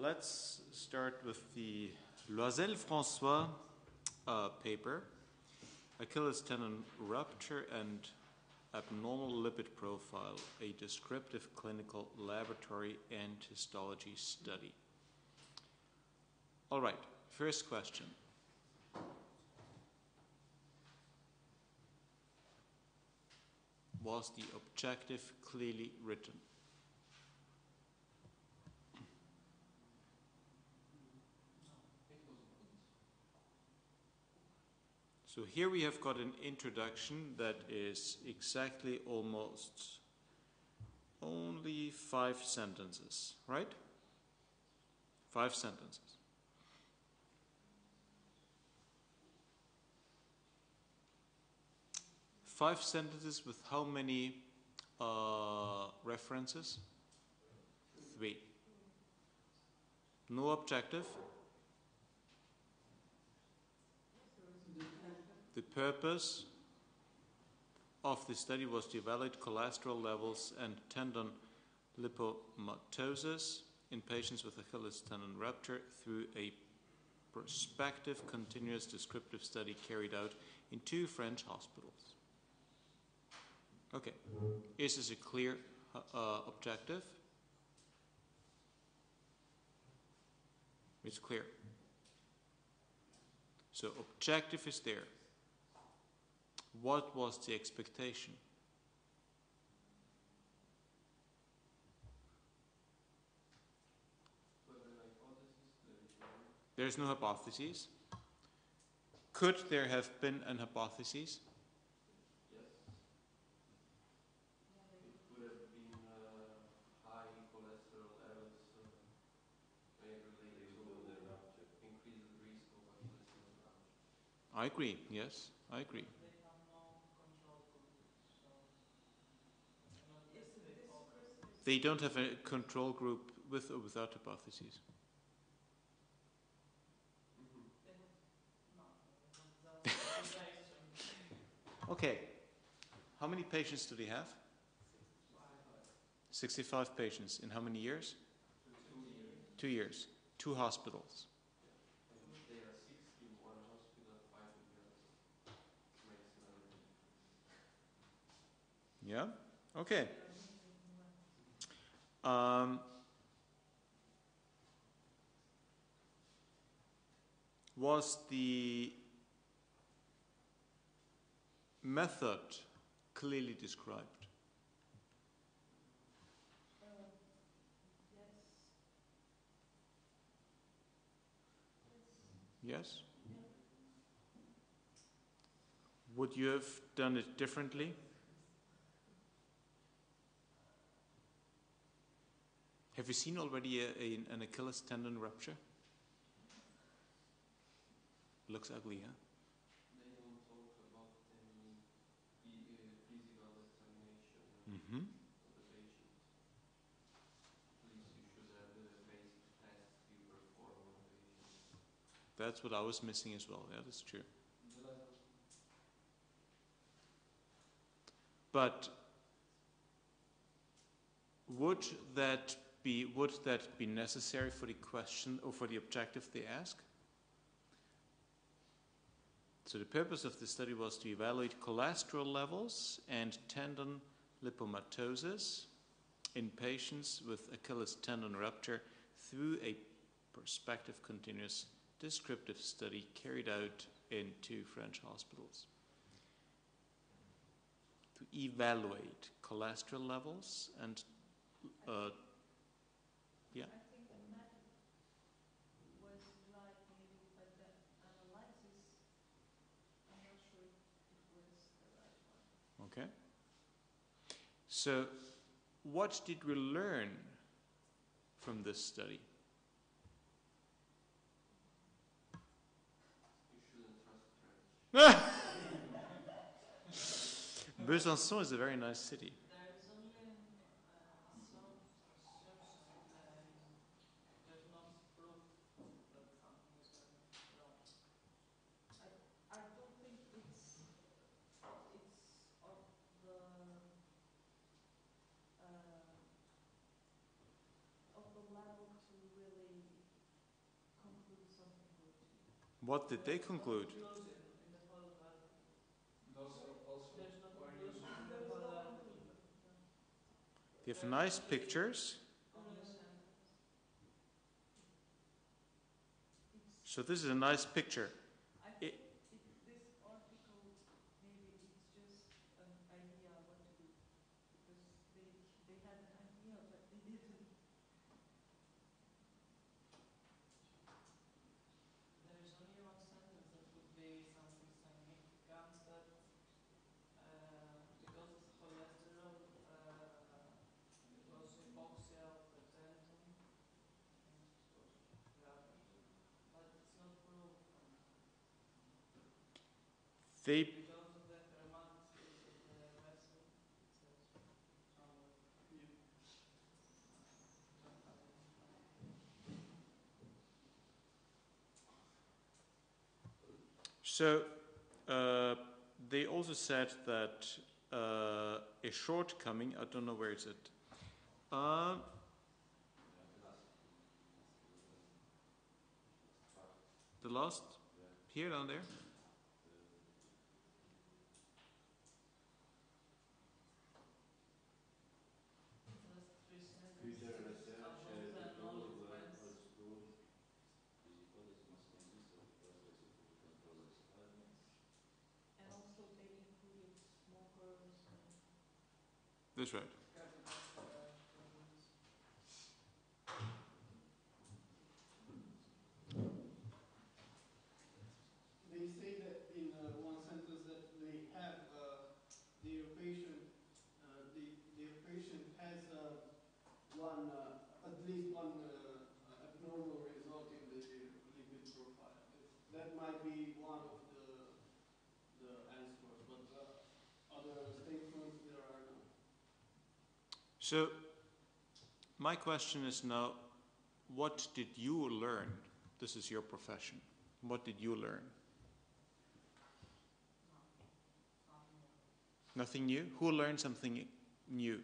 let's start with the Loisel-François paper, Achilles tendon rupture and abnormal lipid profile, a descriptive clinical laboratory and histology study. All right, first question. Was the objective clearly written? So here we have got an introduction that is exactly almost only 5 sentences, right? 5 sentences. Five sentences with how many references? 3. No objective. The purpose of the study was to evaluate cholesterol levels and tendon lipomatosis in patients with Achilles tendon rupture through a prospective continuous descriptive study carried out in 2 French hospitals. Okay, is this a clear objective? It's clear. So objective is there. What was the expectation? There is no hypothesis. Could there have been an hypothesis? Yes. It could have been high cholesterol levels may relate to the rupture, increased risk of Achilles tendon rupture. I agree, yes, I agree. They don't have a control group with or without hypotheses. Okay, how many patients do they have? 65 patients. In how many years? 2 years. 2 years. 2 hospitals. There are 6 in one hospital, 5 in the other. Yeah, okay. Was the method clearly described? Yes? Would you have done it differently? Have you seen already an Achilles tendon rupture? Looks ugly, huh? They don't talk about any physical examination Mm-hmm. of the patient. At least you should have the basic tests you perform on the patient. That's what I was missing as well. Yeah, that's true. But would that be necessary for the question or for the objective they ask? So the purpose of the study was to evaluate cholesterol levels and tendon lipomatosis in patients with Achilles tendon rupture through a prospective continuous descriptive study carried out in 2 French hospitals. To evaluate cholesterol levels and yeah. I think the method was right, maybe, but the analysis, I'm not sure if it was the right one. Okay. So, what did we learn from this study? You shouldn't trust French. Besançon is a very nice city. There is only some assumption. There's not proof that something is going wrong. I don't think it's of the level to really What did they conclude? They have nice pictures. So this is a nice picture. I think this article, maybe it's just an idea what to do, because they had an idea, but they didn't. There is only one sentence that would be something significant, that because of cholesterol, it was hypoxia of the tendon, and it was ruptured, but it's not proven. They Because of the hermaphroditism of the vessel, it says somewhere. Don't have any. So they also said that a shortcoming, I don't know where is it. The last, here, down there. And also they included smokers and That's right. They say that in one sentence that they have their patient, their patient has one at least one abnormal result in the lipid profile. That might be one of the answers, but other statements there are none. So my question is now, what did you learn? This is your profession. What did you learn? Nothing new? Who learned something new?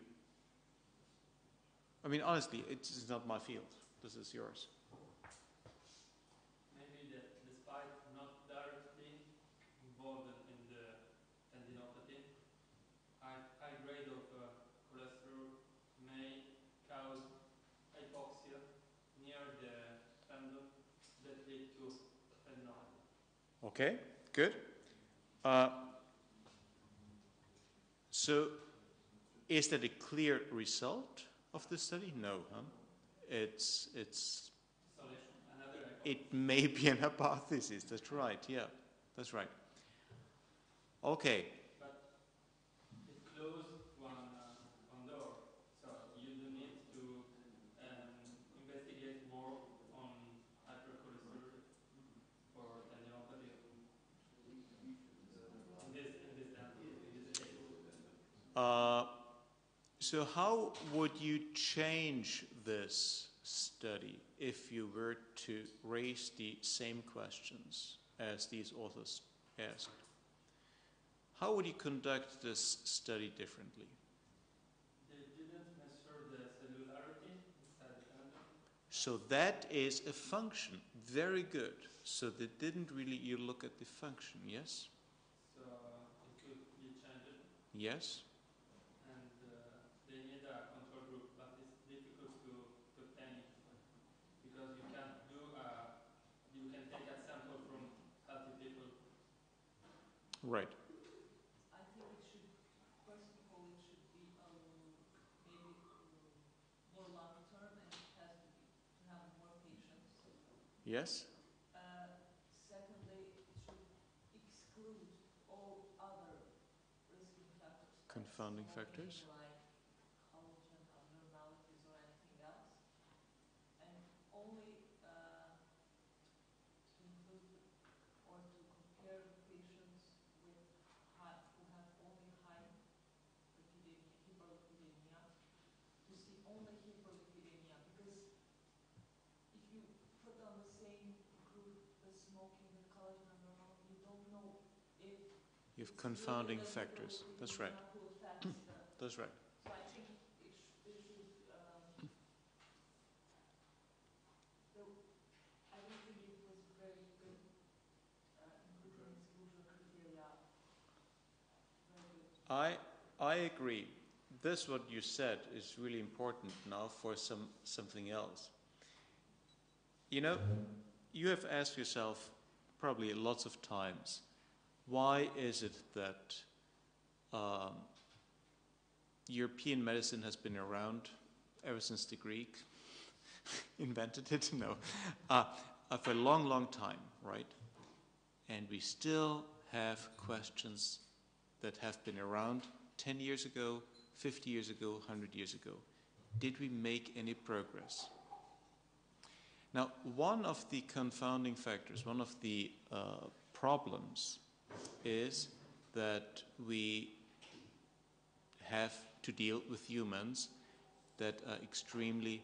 I mean, honestly, it's not my field. This is yours. Maybe that despite not directly involved in the tendinopathy, high grade of cholesterol may cause hypoxia near the tendon that lead to tendinopathy. Okay, good. So, is that a clear result of the study? No, huh? It's Another it may be an hypothesis. That's right. Yeah, that's right. Okay. But it closed one door, so you do need to investigate more on hypercholesterolemia for tendinopathy in this case. So how would you change this study if you were to raise the same questions as these authors asked? How would you conduct this study differently? They didn't measure the cellularity inside the tendon. So that is a function. Very good. So they didn't really, you look at the function, yes? So it could be changed. Yes? And they need a control group, but it's difficult to obtain it because you can't do you can take a sample from healthy people. Right. I think it should, first of all, it should be maybe more long term, and it has to be to have more patients. Yes? Secondly, it should exclude all other risking factors, like Confounding smoking, factors. like collagen abnormalities or anything else, and only to include or to compare the patients with who have only high lipidemia, hyperlipidemia, to see only hyperlipidemia, because if you put on the same group the smoking with collagen abnormality, you don't know if You have it's confounding really the factors. That's right. hyperlipidemia who affects the. That's right. So I think they should. I don't think it was very good I agree. This, what you said, is really important now for something else. You know, you have asked yourself probably lots of times, why is it that European medicine has been around ever since the Greek invented it? No. For a long, long time, right? And we still have questions that have been around 10 years ago, 50 years ago, 100 years ago. Did we make any progress? Now, one of the confounding factors, one of the problems is that we have to deal with humans that are extremely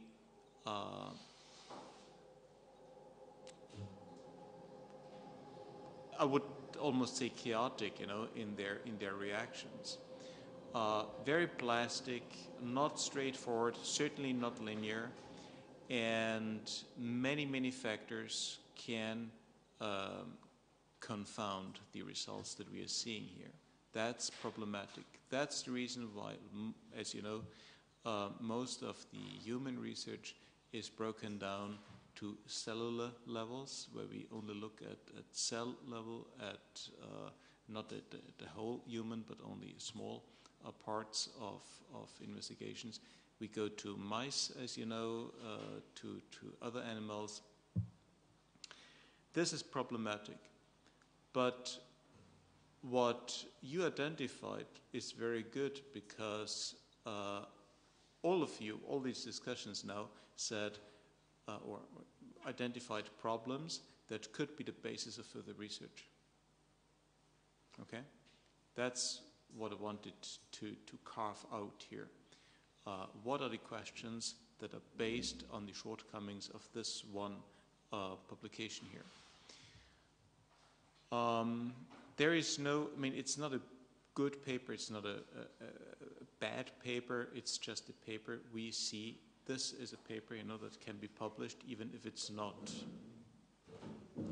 I would almost say chaotic, you know, in their reactions. Very plastic, not straightforward, certainly not linear, and many factors can confound the results that we are seeing here. That's problematic. That's the reason why, as you know, most of the human research is broken down to cellular levels, where we only look at cell level, at not at the whole human, but only small parts of investigations. We go to mice, as you know, to other animals. This is problematic. But what you identified is very good, because all of you, all these discussions now said or identified problems that could be the basis of further research. Okay? That's what I wanted to carve out here. What are the questions that are based on the shortcomings of this one publication here? There is no, I mean, it's not a good paper, it's not a bad paper, it's just a paper. We see this is a paper, you know, that can be published, even if it's not,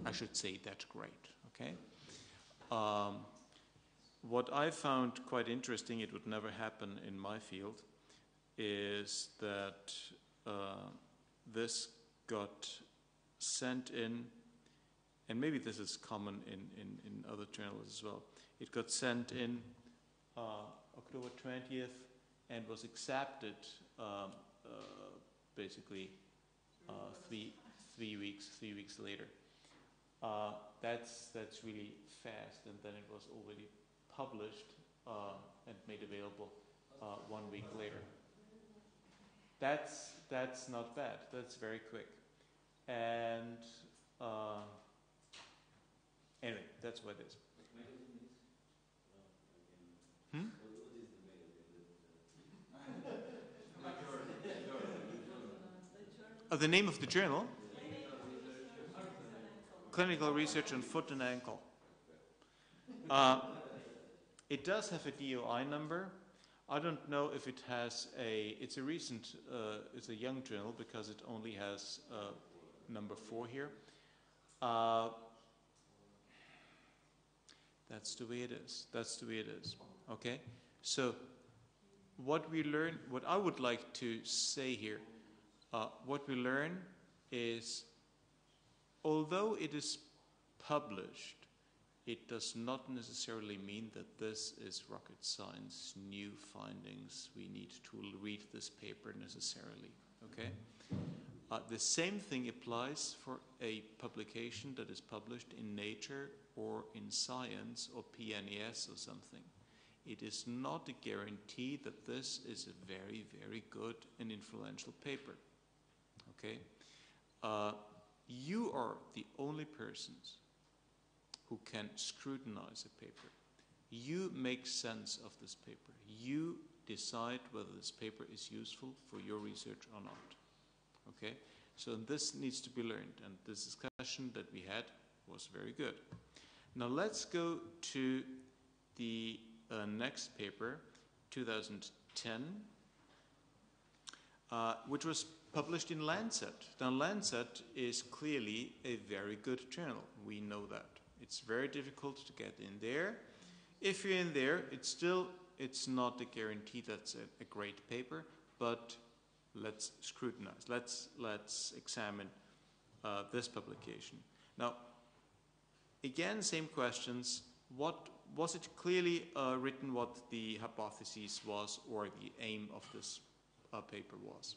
I should say, that great, okay? What I found quite interesting, it would never happen in my field, is that this got sent in, and maybe this is common in other journals as well. It got sent in October 20th and was accepted basically 3 weeks later. That's really fast, and then it was already published and made available 1 week later. That's not bad. That's very quick. And anyway, that's what it is. Hmm? The name of the journal? Clinical Research on Foot and Ankle. It does have a DOI number. I don't know if it has it's a recent, it's a young journal, because it only has number 4 here. That's the way it is. That's the way it is. Okay? So what we learn, what I would like to say here, what we learn is, although it is published, it does not necessarily mean that this is rocket science, new findings. We need to read this paper necessarily, okay? The same thing applies for a publication that is published in Nature or in Science or PNAS or something. It is not a guarantee that this is a very, very good and influential paper, okay? You are the only persons who can scrutinize a paper. You make sense of this paper. You decide whether this paper is useful for your research or not. Okay? So this needs to be learned, and this discussion that we had was very good. Now let's go to the next paper, 2010, which was published in Lancet. Now Lancet is clearly a very good journal. We know that. It's very difficult to get in there. If you're in there, it's still it's not a guarantee that's a great paper, but let's scrutinize. Let's examine this publication. Now, again, same questions. What was it clearly written what the hypothesis was or the aim of this paper was?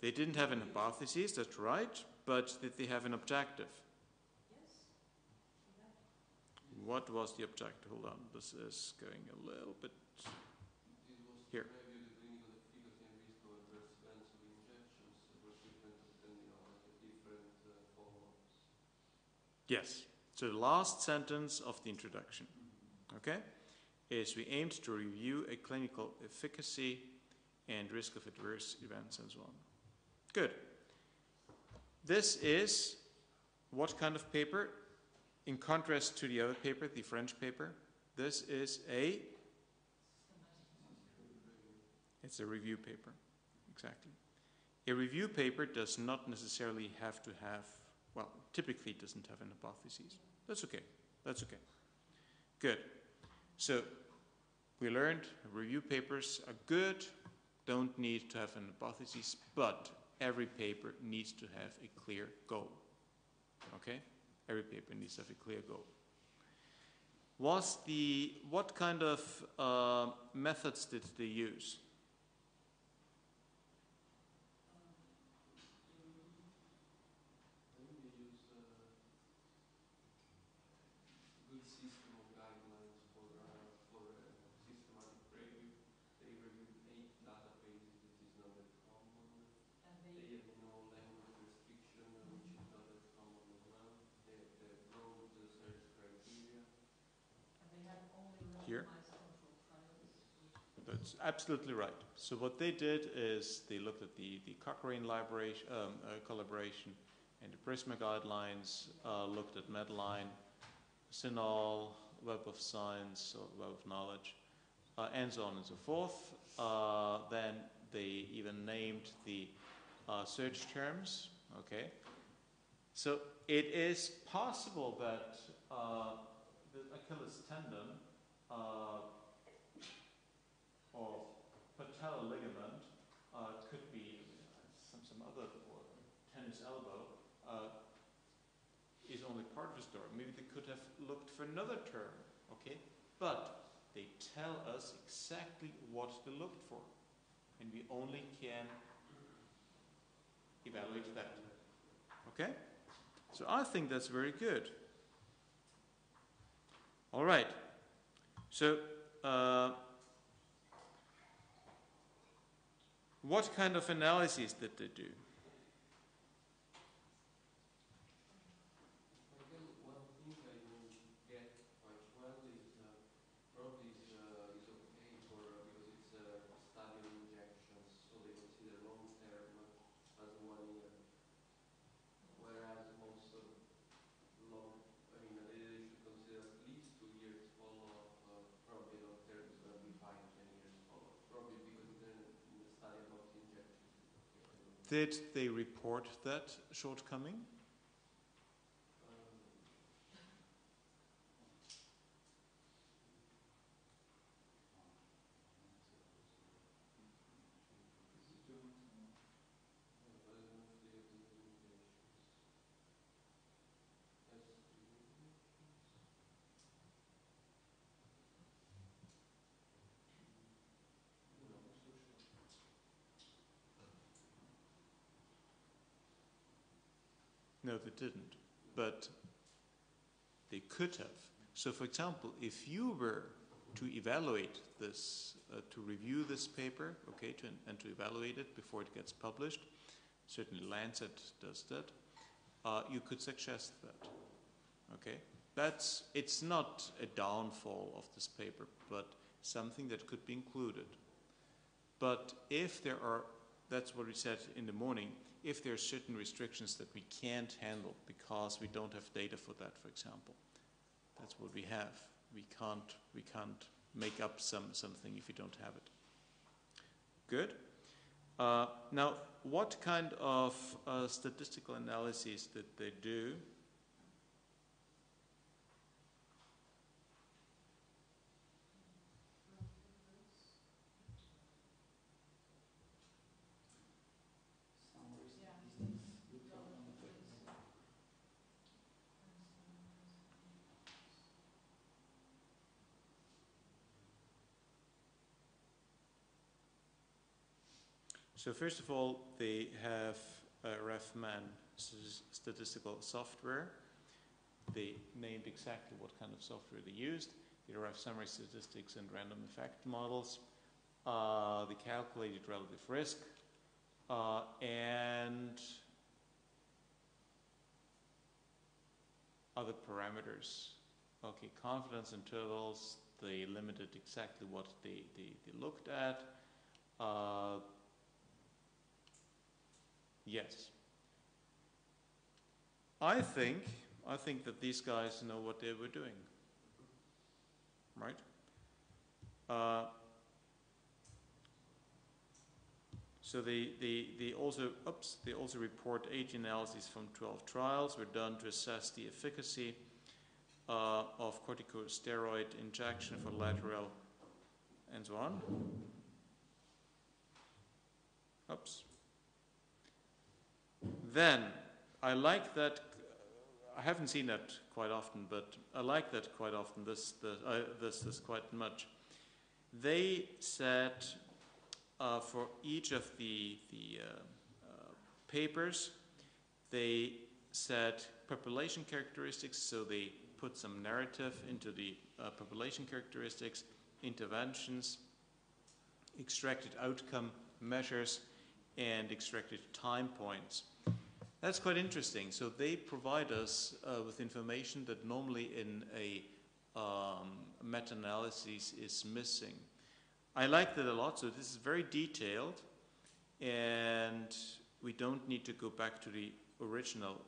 They didn't have an hypothesis, that's right, but did they have an objective? Yes. What was the objective? Hold on, this is going a little bit here. Yes, so the last sentence of the introduction, okay, is we aimed to review a clinical efficacy and risk of adverse events and so on. Good. This is what kind of paper? In contrast to the other paper, the French paper, this is it's a review paper, exactly. A review paper does not necessarily have to have, well, typically it doesn't have an hypothesis. That's okay, that's okay. Good. So, we learned review papers are good, don't need to have an hypothesis, but every paper needs to have a clear goal. Okay? Every paper needs to have a clear goal. What kind of methods did they use? Here. That's absolutely right. So what they did is they looked at the Cochrane collaboration and the PRISMA guidelines, looked at Medline, CINAHL, Web of Science, or Web of Knowledge, and so on and so forth. Then they even named the search terms. Okay. So it is possible that the Achilles tendon or patellar ligament could be some other, or tennis elbow is only part of the story. Maybe they could have looked for another term, okay? But they tell us exactly what they looked for, and we only can evaluate that, okay? So I think that's very good. All right. So, what kind of analyses did they do? Did they report that shortcoming? No, they didn't, but they could have. So, for example, if you were to evaluate this, to review this paper, okay, and to evaluate it before it gets published, certainly Lancet does that, you could suggest that, okay? It's not a downfall of this paper, but something that could be included. But if there are, that's what we said in the morning, if there are certain restrictions that we can't handle because we don't have data for that, for example, that's what we have. We can't make up something if we don't have it. Good. Now, what kind of statistical analyses did they do? So first of all, they have RefMan statistical software. They named exactly what kind of software they used. They derived summary statistics and random effect models. They calculated relative risk and other parameters. Okay, confidence intervals, they limited exactly what they looked at. Yes. I think that these guys know what they were doing, right? So they also report 8 analyses from 12 trials were done to assess the efficacy of corticosteroid injection for lateral and so on. Oops. Then I like that. I haven't seen that quite often, but I like that quite often. This quite much. They said for each of the papers, they said population characteristics. So they put some narrative into the population characteristics, interventions, extracted outcome measures, and extracted time points. That's quite interesting. So they provide us with information that normally in a meta-analysis is missing. I like that a lot. So this is very detailed, and we don't need to go back to the original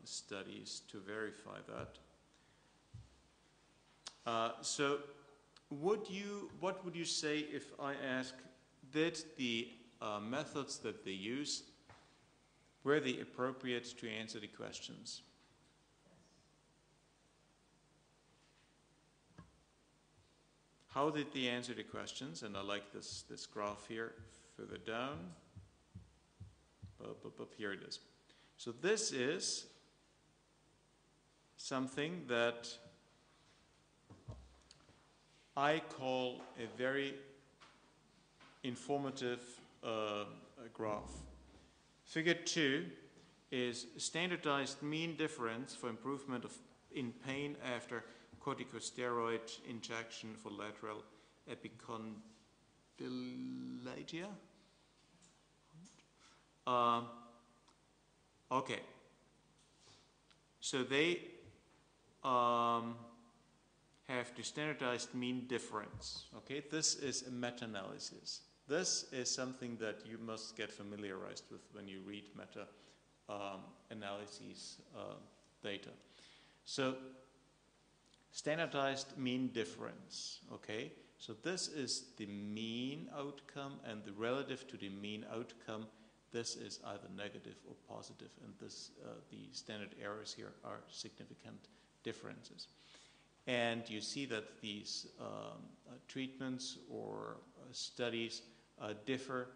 studies to verify that. So what would you say if I ask, did the methods that they use, were they appropriate to answer the questions? How did they answer the questions? And I like this graph here further down. Here it is. So this is something that I call a very informative graph. Figure 2 is standardized mean difference for improvement in pain after corticosteroid injection for lateral epicondylalgia. Okay. So they have the standardized mean difference. Okay, this is a meta-analysis. This is something that you must get familiarized with when you read meta-analyses data. So standardized mean difference, okay? So this is the mean outcome, and the relative to the mean outcome, this is either negative or positive, and this the standard errors here are significant differences. And you see that these treatments or studies differ,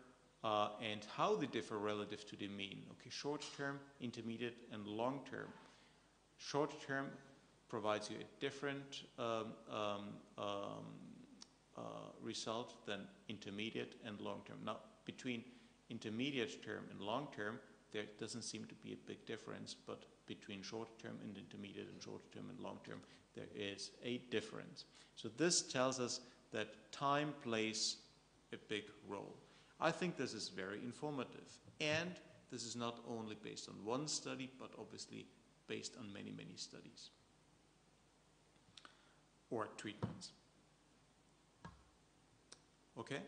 and how they differ relative to the mean. Okay, short term, intermediate, and long term. Short term provides you a different result than intermediate and long term. Now, between intermediate term and long term, there doesn't seem to be a big difference, but between short term and intermediate and short term and long term, there is a difference. So this tells us that time plays a big role. I think this is very informative, and this is not only based on one study, but obviously based on many, many studies or treatments. Okay?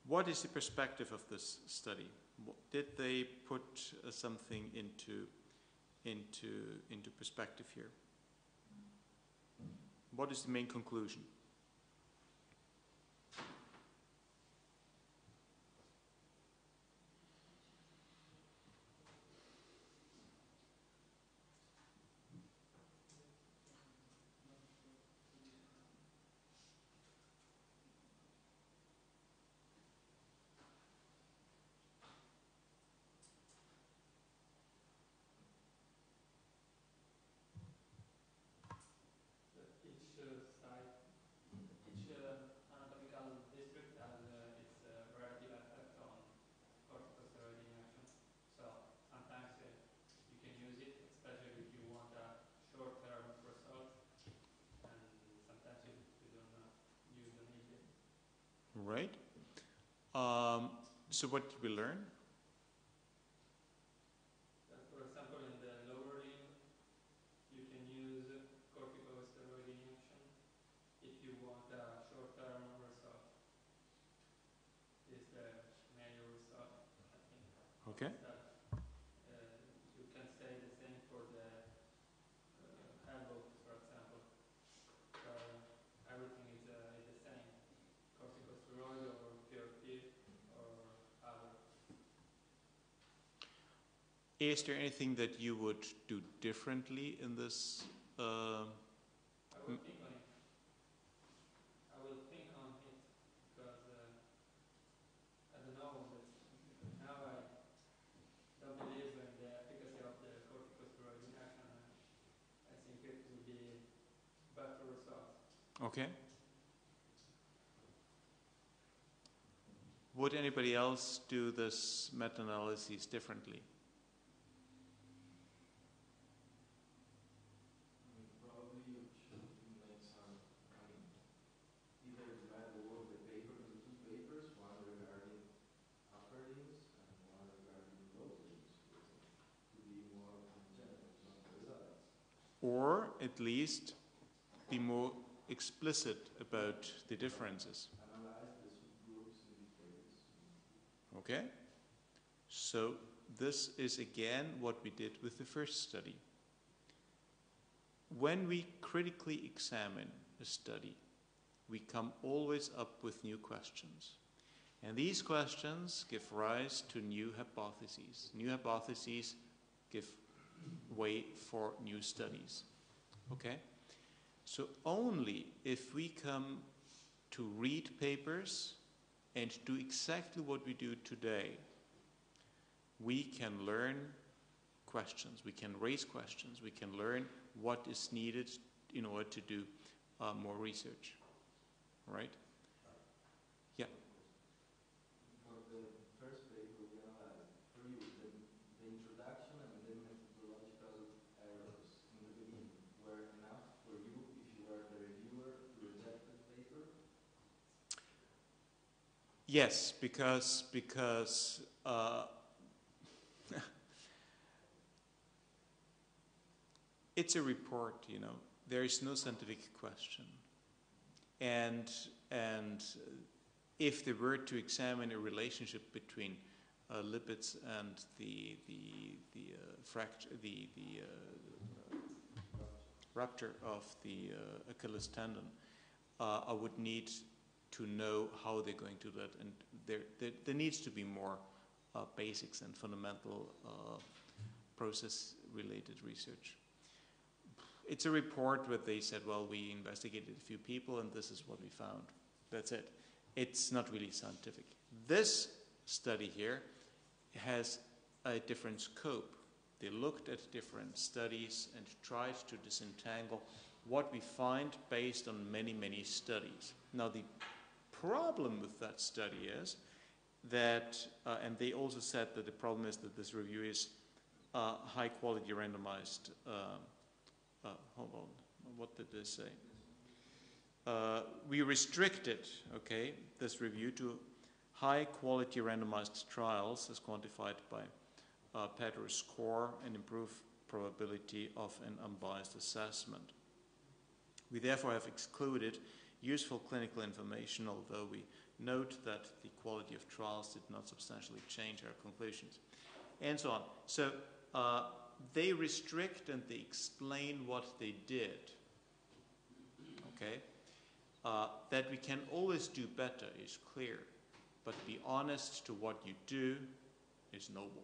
What is the perspective of this study? Did they put something into perspective here? What is the main conclusion? Anatomical district has its relative effect on corticosteroid inaction. So sometimes you can use it, especially if you want a short-term result, and sometimes you don't need it. Right. So what did we learn? For example, in the lower limb, you can use corticosteroid injection if you want a short-term result. Is the major result, I think. Okay. You can say the same for the elbow, for example. So everything is the same, corticosteroid or PRP or other. Is there anything that you would do differently in this? I will think on it. I will think on it because I don't know. Now I don't believe in the efficacy of the corticosteroid injection. I think it will be better results. Okay. Would anybody else do this meta-analysis differently? Probably you should make some, either divide all of the paper into two papers, one regarding upper limbs and one regarding lower limbs, to be more homogeneous on the results. Or at least be more explicit about the differences. Analyze the subgroups in details. Okay? So this is again what we did with the first study. When we critically examine a study, we come always up with new questions. And these questions give rise to new hypotheses. New hypotheses give way for new studies. Okay? So only if we come to read papers and do exactly what we do today, we can learn questions, we can raise questions, we can learn what is needed in order to do more research. Right? Yeah. For the first paper we analyzed, for you, the introduction and the methodological errors in the beginning were enough for you, if you were the reviewer, to reject the paper? Yes, because it's a report, you know. There is no scientific question. And if they were to examine a relationship between lipids and the rupture of the Achilles tendon, I would need to know how they're going to do that, and there needs to be more basics and fundamental process-related research. It's a report where they said, well, we investigated a few people and this is what we found. That's it. It's not really scientific. This study here has a different scope. They looked at different studies and tried to disentangle what we find based on many, many studies. Now, the problem with that study is that, and they also said that the problem is that this review is high-quality randomized. Hold on, what did they say? We restricted, okay, this review to high-quality randomized trials as quantified by Petter's score and improve probability of an unbiased assessment. We therefore have excluded useful clinical information, although we note that the quality of trials did not substantially change our conclusions, and so on. So they restrict and they explain what they did. Okay? That we can always do better is clear, but be honest to what you do is noble.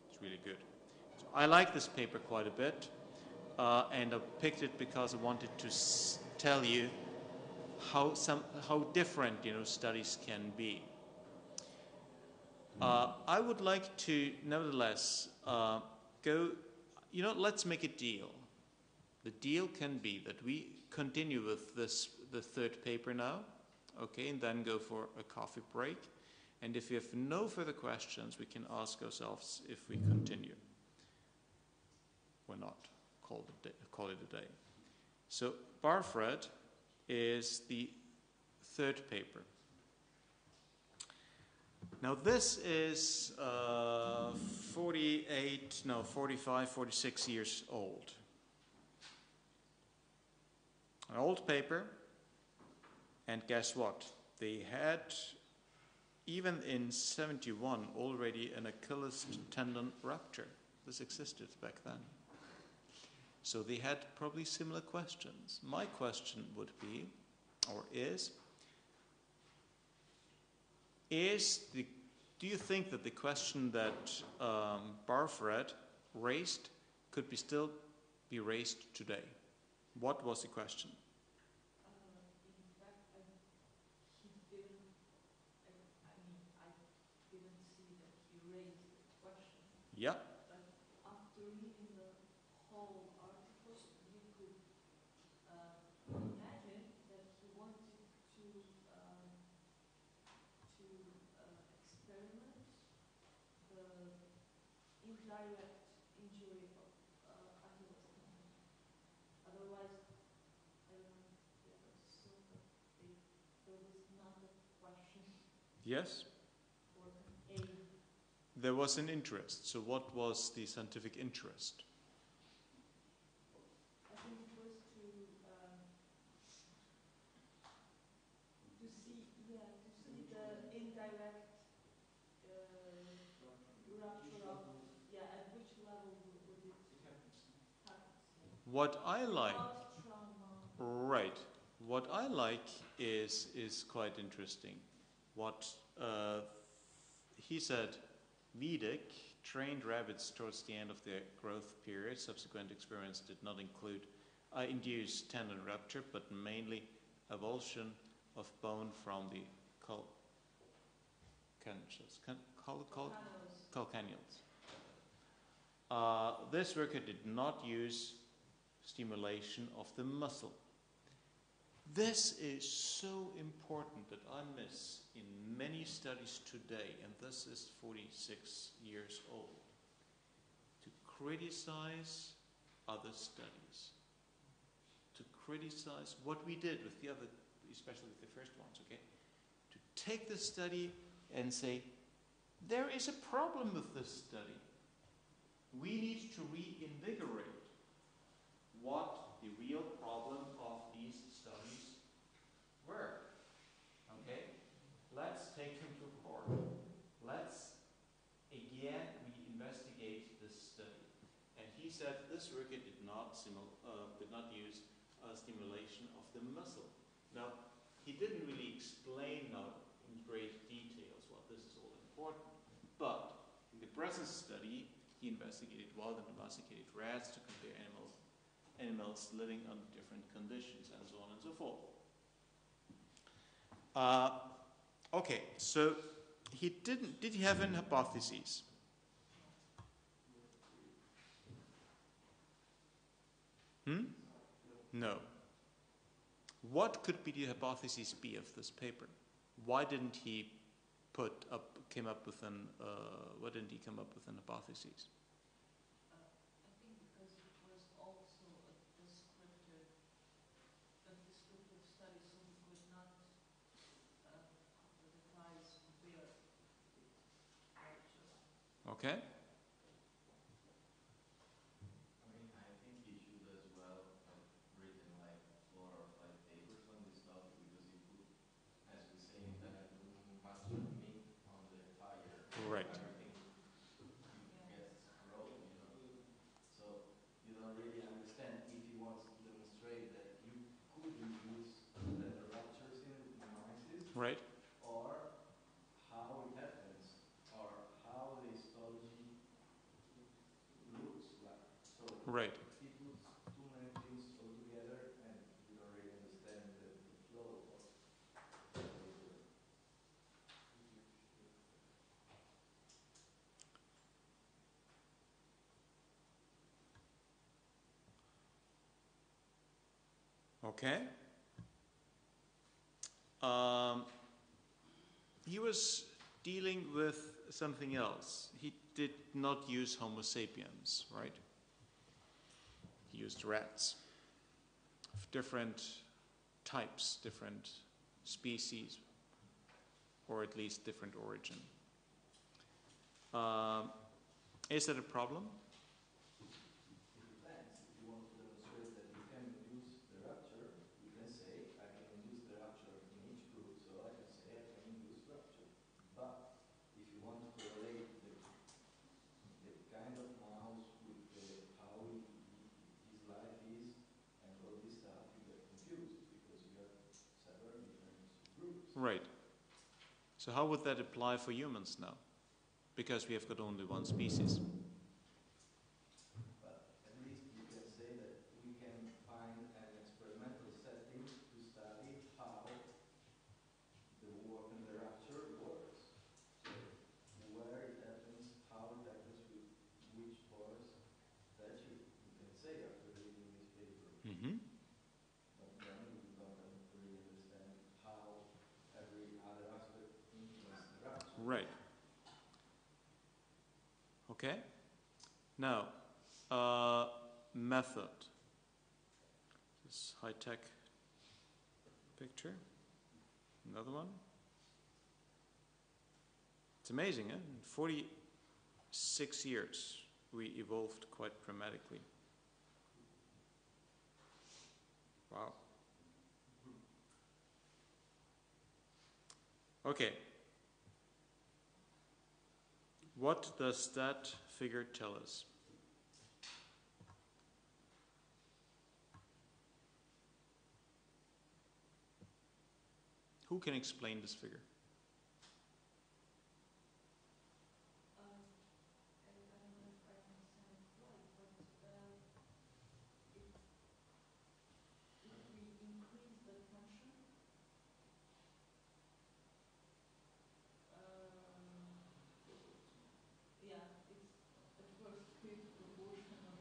It's really good. So I like this paper quite a bit, and I picked it because I wanted to tell you how different studies can be. I would like to nevertheless go. Let's make a deal. The deal can be that we continue with the third paper now, okay, and then go for a coffee break. And if we have no further questions, we can ask ourselves if we continue or not. Call it a day. So Barfred is the third paper. Now this is 45, 46 years old. An old paper, and guess what? They had, even in 71, already an Achilles tendon rupture. This existed back then. So they had probably similar questions. My question would be, or is do you think that the question that Barfred raised could still be raised today? What was the question? In fact, I didn't see that he raised the question. Yeah. But after reading the whole article, you could imagine that he wanted to experiment the indirect injury of Achilles tendon. Otherwise, I don't know if you ever saw that there was not a question Yes? for an A. There was an interest. So what was the scientific interest? I think it was to see the indirect rupture of, at which level would it happen? What I like, Not trauma. right? What I like is quite interesting. What he said, Wiedek trained rabbits towards the end of their growth period. Subsequent experiments did not induce tendon rupture, but mainly avulsion of bone from the calcaneals. This worker did not use stimulation of the muscle. This is so important that I miss in many studies today, and this is 46 years old, to criticize other studies, to criticize what we did with the other, especially with the first ones, okay? To take the study and say, there is a problem with this study. We need to reinvigorate what the real problem of these studies were. Okay? Let's take him to court. Let's again reinvestigate this study. And he said this worker did not use stimulation of the muscle. Now, he didn't really explain now in great details what this is all important, but in the present study, he investigated wild and domesticated rats to compare animals living under different conditions, and so on and so forth. Okay, so did he have an hypothesis? No. What could be the hypothesis B of this paper? Why didn't he why didn't he come up with an hypothesis? I think because it was also a descriptive study, so we could not hypothesize where it just. Okay. I mean, I think he should as well have written like 4 or 5 papers on this Right. or how it happens, or how the histology looks like. So Right. he puts too many things all together, and you don't really understand the flow of the paper. Okay. He was dealing with something else. He did not use Homo sapiens, right? He used rats of different types, different species, or at least different origin. Is that a problem? It depends. If you want to demonstrate that you can induce the rupture, you can say, I can induce the rupture in each group, so I can say I can induce rupture. But if you want to correlate the kind of mouse with how his life is and all this stuff, you get confused because you have several different groups. Right. So how would that apply for humans now? Because we have got only one species. But at least you can say that we can find an experimental setting to study how the rupture works. So where it happens, how it happens, with which pores, that you can say after reading this paper. Mm-hmm. But then we don't really understand how every other aspect influences the rupture. Right. Okay. Now, method. This high-tech picture. Another one. It's amazing, eh? In 46 years, we evolved quite dramatically. Wow. Okay. What does that figure tell us? Who can explain this figure? I don't know if I understand it right, but if we increase the tension, yeah, it's at first pretty proportional.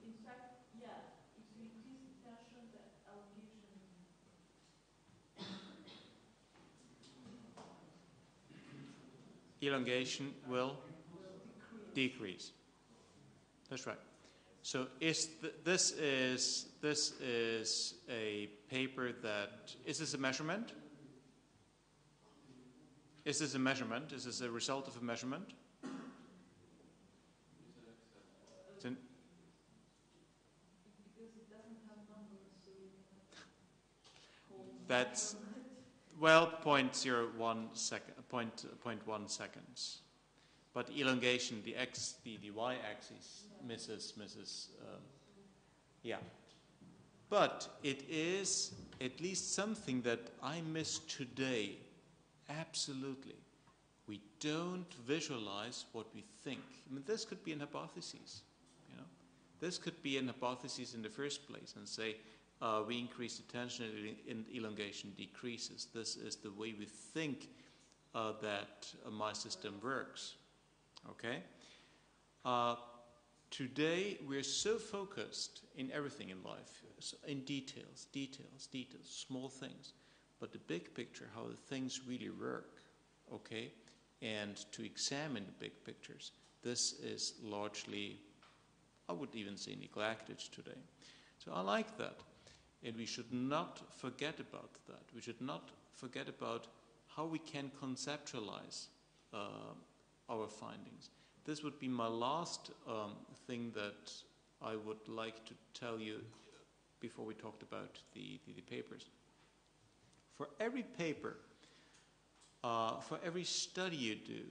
In fact, yeah, if you increase the tension, the elongation Elongation will will decrease. decrease. That's right. So this is a paper that is this a measurement? Is this a measurement? Is this a result of a measurement? Because it doesn't have numbers, so you cannot call That's measurement. well 0.01 second, 0.1 seconds. But elongation, the y-axis misses. Yeah. But it is at least something that I miss today. Absolutely. We don't visualize what we think. I mean, this could be an hypothesis. This could be an hypothesis in the first place and say, we increase the tension and elongation decreases. This is the way we think that my system works. Okay? Today, we're so focused in everything in life, in details, small things. But the big picture, how the things really work, okay? And to examine the big pictures, this is largely, I would even say, neglected today. So I like that. And we should not forget about that. We should not forget about how we can conceptualize our findings. This would be my last thing that I would like to tell you before we talked about the papers. For every paper, for every study you do,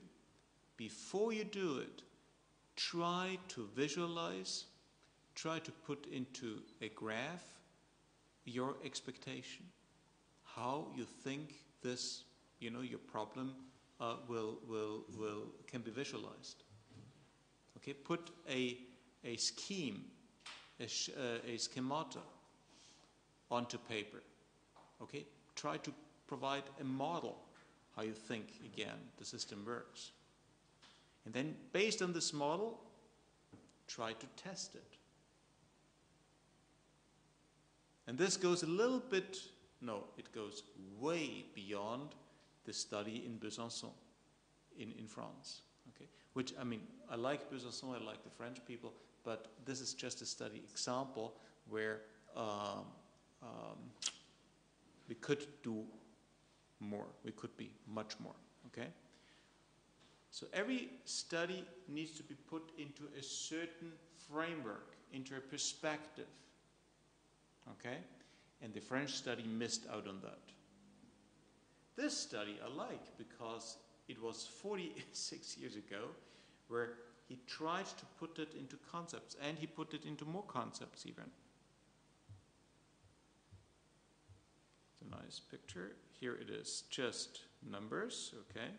before you do it, try to visualize, try to put into a graph your expectation, how you think this, your problem can be visualized. Okay, put a scheme, a schemata onto paper. Okay, try to provide a model how you think again the system works, and then based on this model, try to test it. And this goes a little bit, no, it goes way beyond the study in Besançon, in France. Okay, which, I like Besançon, I like the French people, but this is just a study example where we could do more. We could be much more. Okay. So every study needs to be put into a certain framework, into a perspective. Okay, and the French study missed out on that. This study I like because it was 46 years ago, where he tried to put it into concepts, and he put it into more concepts even. It's a nice picture. Here it is, just numbers, okay?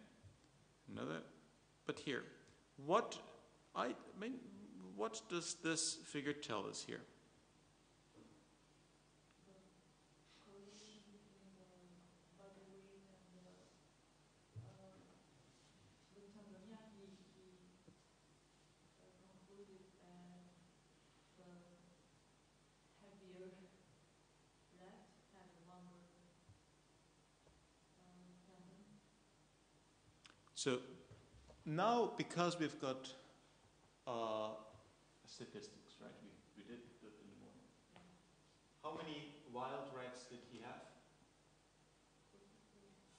Another, but here, what does this figure tell us here? So now, because we've got statistics, right? We did that in the morning. How many wild rats did he have?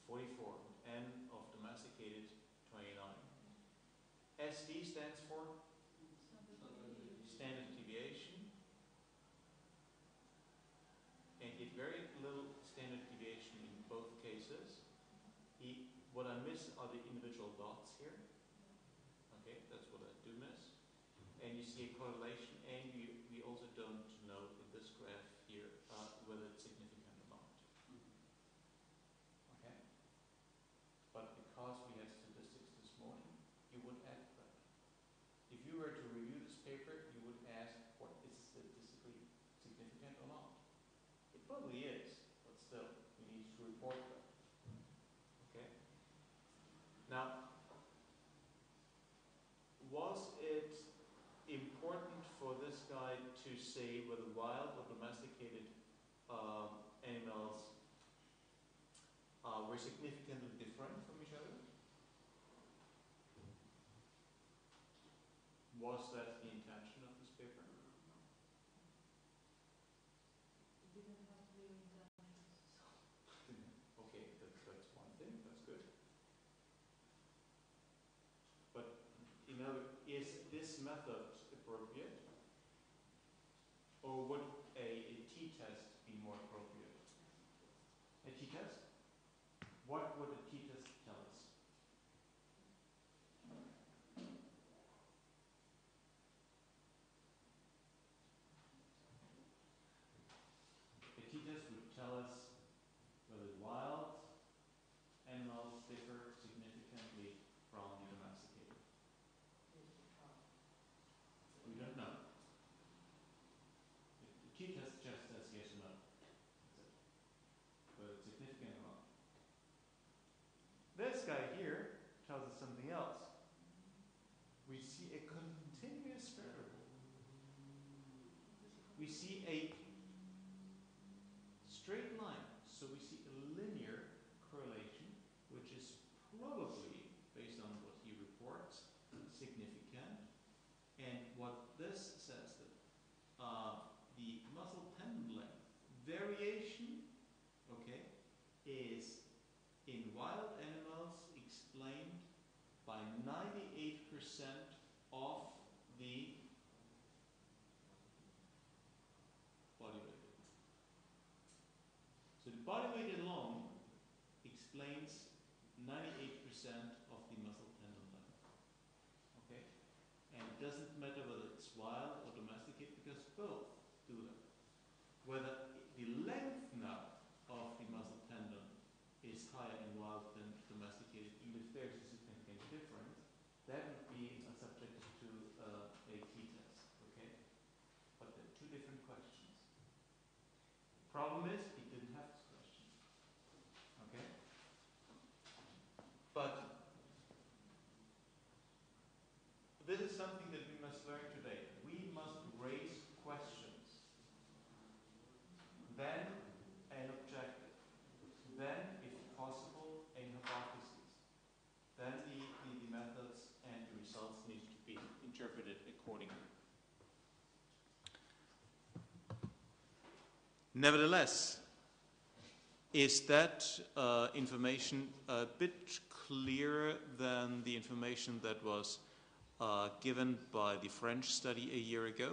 44. N of domesticated, 29. SD stands for standard deviation. And he had very little standard deviation in both cases. What I miss are the individual dots here. Okay, that's what I do miss. And you see a correlation, and we also don't know in this graph here whether it's significant or not. Okay? But because we had statistics this morning, you would add that. If you were to review this paper, you would ask, what is statistically significant or not? It probably is, but still, we need to report that. Okay? Now, was it important for this guy to say whether wild or domesticated animals were significantly different from each other? Was that the intention of this paper? It didn't have clear intentions. Okay, that's one thing, that's good. But, is this method appropriate? Or would a t-test be more appropriate? A t-test? What would a t-test tell us? A t-test would tell us whether wild animals differ significantly from the domesticated. We don't know. The t-test just says yes or no. That's it. Whether it's significant or not. This guy here tells us something else. We see a continuous variable. We see a straight line. So we see a linear correlation, which is probably, based on what he reports, significant. And what this says that the muscle tendon length variation, okay, is in wild animals explained by 98% of the it doesn't matter whether it's wild or domesticated because both do that. Whether the length now of the muscle tendon is higher in wild than domesticated, even if there's a significant difference, that would be subject to a t-test, okay? But they're two different questions. The problem is he didn't have this question, okay? But this is something that we must learn today. We must raise questions, then an objective, then, if possible, a hypothesis. Then the methods and the results need to be interpreted accordingly. Nevertheless, is that information a bit clearer than the information that was given by the French study a year ago?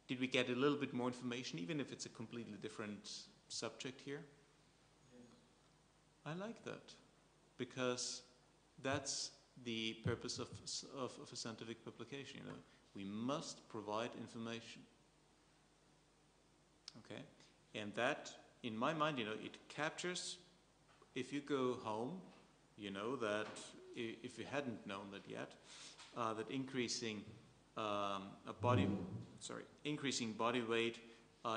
Did we get a little bit more information, even if it's a completely different subject here? Yes. I like that, because that's the purpose of a scientific publication. You know, we must provide information. Okay, and that, in my mind, you know, it captures. If you go home, you know that if you hadn't known that yet, that increasing increasing body weight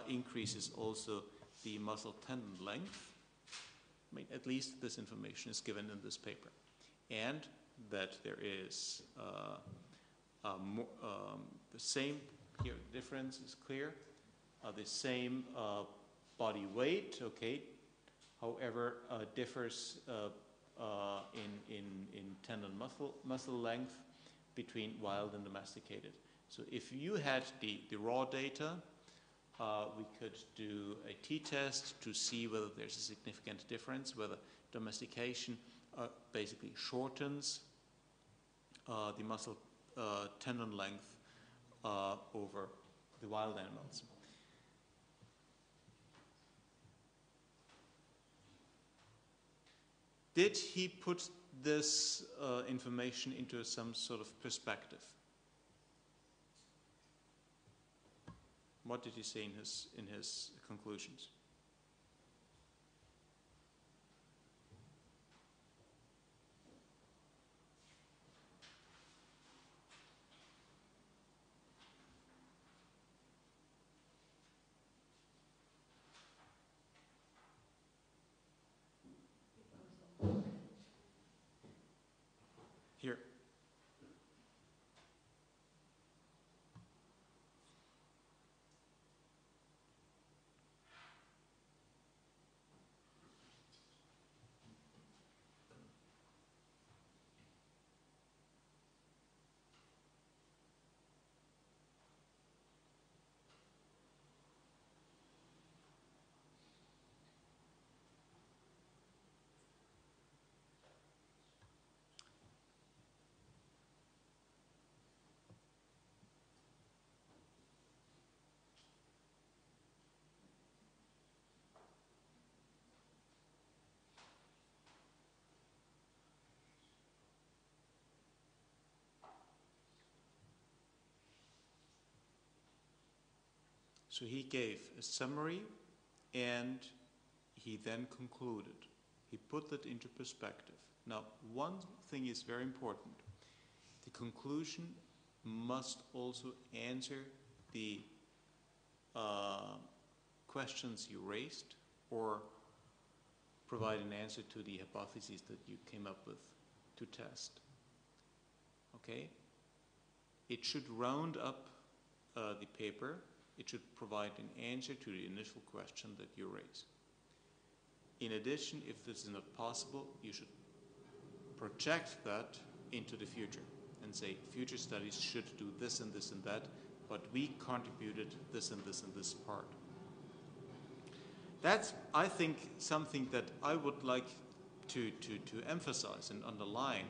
increases also the muscle tendon length. I mean, at least this information is given in this paper, and that there is the same here. The difference is clear. The same body weight, okay, however, differs in tendon muscle length between wild and domesticated. So if you had the raw data, we could do a t-test to see whether there's a significant difference, whether domestication basically shortens the muscle tendon length over the wild animals. Did he put this information into some sort of perspective? What did he say in his conclusions? Here. So he gave a summary and he then concluded. He put that into perspective. Now, one thing is very important. The conclusion must also answer the questions you raised or provide an answer to the hypotheses that you came up with to test. Okay? It should round up the paper. It should provide an answer to the initial question that you raise. In addition, if this is not possible, you should project that into the future and say future studies should do this and this and that, but we contributed this and this and this part. That's, I think, something that I would like to emphasize and underline.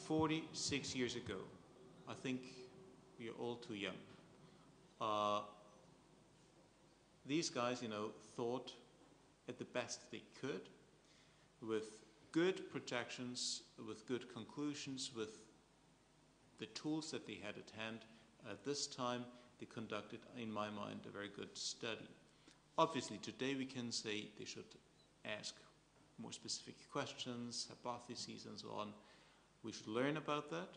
46 years ago, I think we are all too young. These guys, thought at the best they could, with good projections, with good conclusions, with the tools that they had at hand at this time, they conducted, in my mind, a very good study. Obviously, today we can say they should ask more specific questions, hypotheses, and so on. We should learn about that,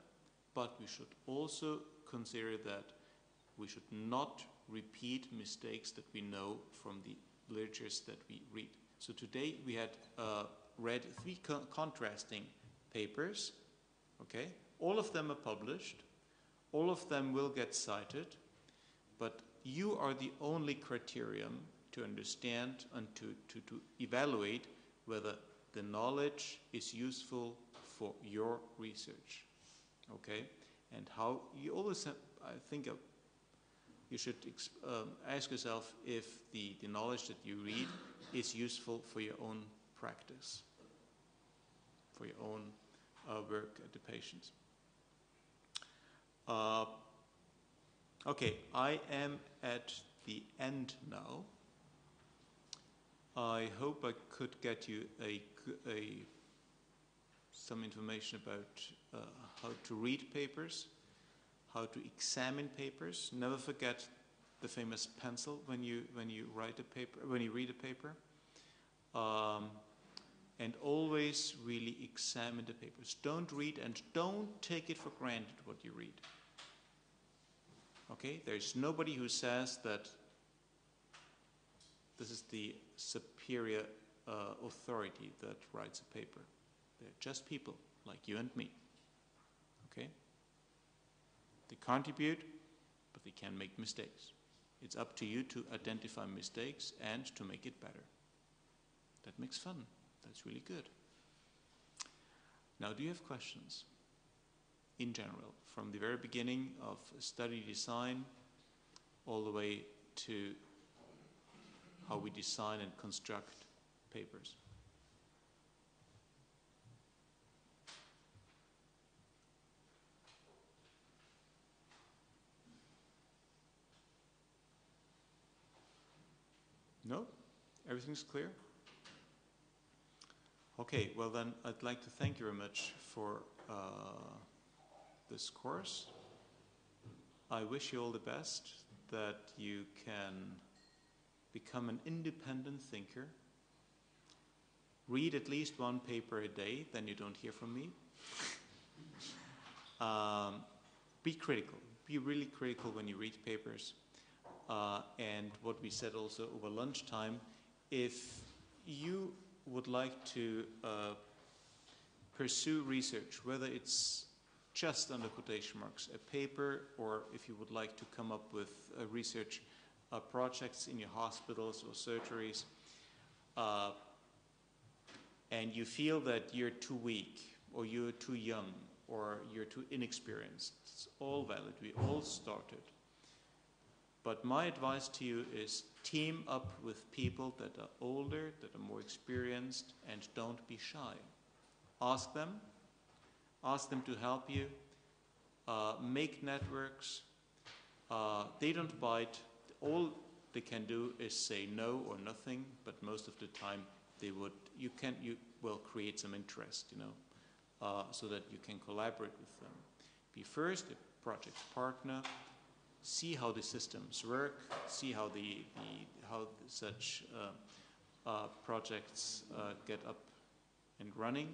but we should also consider that we should not repeat mistakes that we know from the literatures that we read. So today we had read 3 contrasting papers, okay? All of them are published, all of them will get cited, but you are the only criterion to understand and to evaluate whether the knowledge is useful for your research, okay? And how you always have, I think, you should ask yourself if the knowledge that you read is useful for your own practice, for your own work at the patients. Okay, I am at the end now. I hope I could get you some information about how to read papers, how to examine papers. Never forget the famous pencil when you write a paper, when you read a paper. And always really examine the papers. Don't read and don't take it for granted what you read. Okay, there's nobody who says that this is the superior authority that writes a paper. They're just people like you and me. Okay? They contribute, but they can make mistakes. It's up to you to identify mistakes and to make it better. That makes fun. That's really good. Now, do you have questions? In general, from the very beginning of study design all the way to how we design and construct papers. No? Everything's clear? Okay, well then I'd like to thank you very much for this course. I wish you all the best, that you can become an independent thinker. Read at least 1 paper a day, then you don't hear from me. Be critical. Be really critical when you read papers. And what we said also over lunchtime, if you would like to pursue research, whether it's just under quotation marks, a paper, or if you would like to come up with research projects in your hospitals or surgeries, and you feel that you're too weak, or you're too young, or you're too inexperienced, it's all valid. We all started. But my advice to you is team up with people that are older, that are more experienced, and don't be shy. Ask them to help you, make networks. They don't bite. All they can do is say no or nothing, but most of the time you will create some interest, so that you can collaborate with them. Be first a project partner. See how the systems work. See how how such projects get up and running.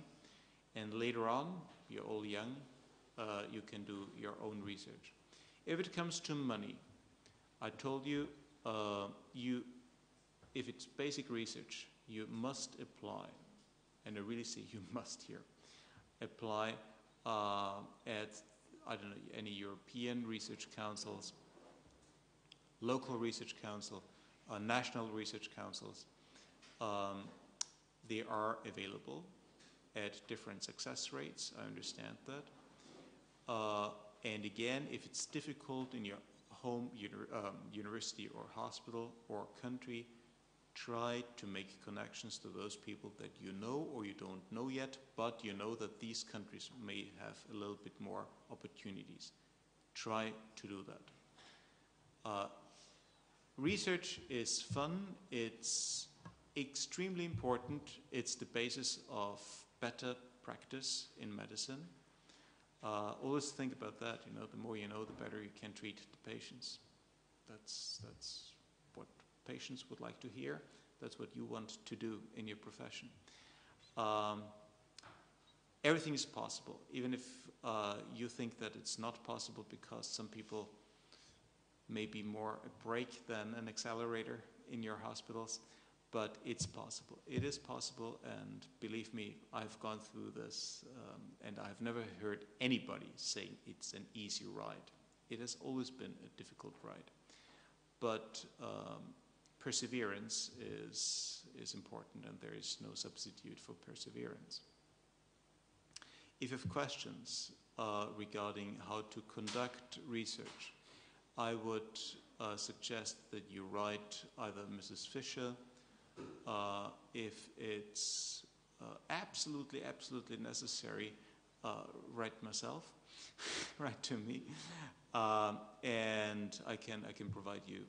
And later on, you're all young, you can do your own research. If it comes to money, I told you, if it's basic research, you must apply, and I really say you must here, apply at, I don't know, any European research councils, local research council, national research councils. They are available at different success rates, I understand that. And again, if it's difficult in your home university or hospital or country, try to make connections to those people that you know or you don't know yet, but you know that these countries may have a little bit more opportunities. Try to do that. Research is fun, it's extremely important, it's the basis of better practice in medicine. Always think about that. You know, the more you know, the better you can treat the patients. That's what patients would like to hear. That's what you want to do in your profession. Everything is possible, even if you think that it's not possible because some people may be more a brake than an accelerator in your hospitals, but it's possible. It is possible, and believe me, I've gone through this, and I've never heard anybody saying it's an easy ride. It has always been a difficult ride, but perseverance is important, and there is no substitute for perseverance. If you have questions regarding how to conduct research, I would suggest that you write either Mrs. Fisher, if it's absolutely necessary, write myself, write to me, and I can provide you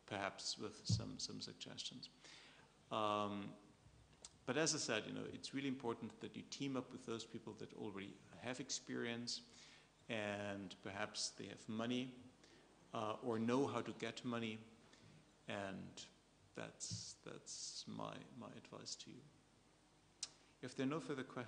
perhaps with some suggestions. But as I said, you know, it's really important that you team up with those people that already have experience, and perhaps they have money or know how to get money, and that's my advice to you. If there are no further questions,